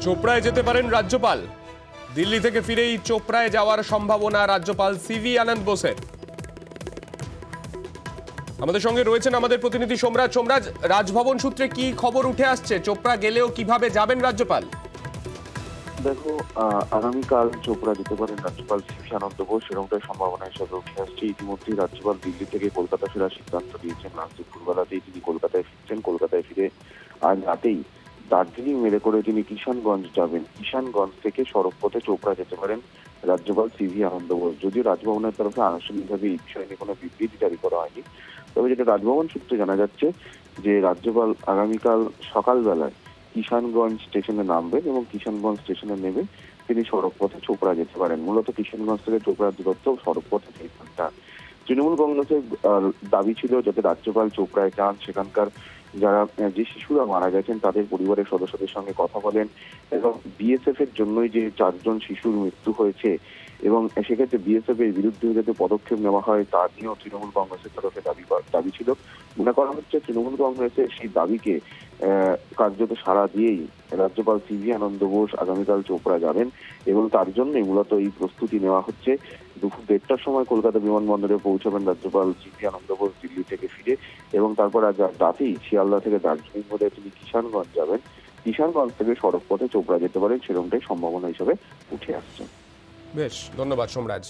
চোপড়ায় যেতে পারেন রাজ্যপাল। দিল্লি থেকে ফিরেই চোপড়ায় যাওয়ার সম্ভাবনা রাজ্যপাল সিভি আনন্দ বোসের। আমাদের সঙ্গে রয়েছেন আমাদের প্রতিনিধি সোমরাজ। সোমরাজ, রাজভবন সূত্রে কি খবর উঠে আসছে? চোপড়া গেলেও কিভাবে যাবেন রাজ্যপাল? দেখো, আগামীকাল চোপড়া যেতে পারেন রাজ্যপাল সিভি আনন্দ বোস, সেরকমটাই সম্ভাবনা হিসাবে উঠে আসছে। ইতিমধ্যেই রাজ্যপাল দিল্লি থেকে কলকাতা ফেরার সিদ্ধান্ত নিয়েছেন। আজ দুপুরবেলাতেই তিনি কলকাতায় ফিরছেন। কলকাতায় ফিরে আজ রাতেই দার্জিলিং মেলে করে তিনি কিষানগঞ্জ যাবেন। কিষানগঞ্জ থেকে সড়ক পথে চোপড়া যেতে পারেন রাজ্যপাল সিভি আনন্দ বোস। যদিও রাজভবনের তরফে আনুষ্ঠানিকভাবে এই বিষয়ে নিয়ে কোনো বিবৃতি জারি করা হয়নি, তবে যেটা রাজভবন সূত্রে জানা যাচ্ছে যে রাজ্যপাল আগামীকাল সকালবেলায় কিষানগঞ্জ স্টেশনে নামবেন এবং কিষানগঞ্জ স্টেশনে নেমে তিনি সড়ক পথে চোপড়া যেতে পারেন। মূলত কিষানগঞ্জ থেকে চোপড়ার দূরত্ব সড়ক পথে 3 ঘন্টা। তৃণমূল কংগ্রেসের দাবি ছিল যাতে রাজ্যপাল চোপড়ায় যান, সেখানকার যারা যে শিশুরা মারা গেছেন তাদের পরিবারের সদস্যদের সঙ্গে কথা বলেন এবং বিএসএফ এর জন্যই যে 4 জন শিশুর মৃত্যু হয়েছে এবং সেক্ষেত্রে বিএসএফ এর বিরুদ্ধে যাতে পদক্ষেপ নেওয়া হয় তা নিয়েও তৃণমূল কংগ্রেসের তরফে দাবি ছিল। মনে করা হচ্ছে তৃণমূল কংগ্রেসের সেই দাবিকে কার্যত সাড়া দিয়েই রাজ্যপাল সিভি আনন্দ বোস আগামীকাল চোপড়া যাবেন এবং তার জন্যই মূলত এই প্রস্তুতি নেওয়া হচ্ছে। দুপুর 1টার সময় কলকাতা বিমানবন্দরে পৌঁছাবেন রাজ্যপাল সিভি আনন্দ বোস দিল্লি থেকে ফিরে এবং তারপর আজ রাতেই শিয়ালদা থেকে দার্জিলিং হয়ে তিনি কিষানগঞ্জ যাবেন। কিষানগঞ্জ থেকে সড়ক পথে চোপড়া যেতে পারেন, সেরকমটাই সম্ভাবনা হিসেবে উঠে আসছে। বেশ, ধন্যবাদ সোমরাজ।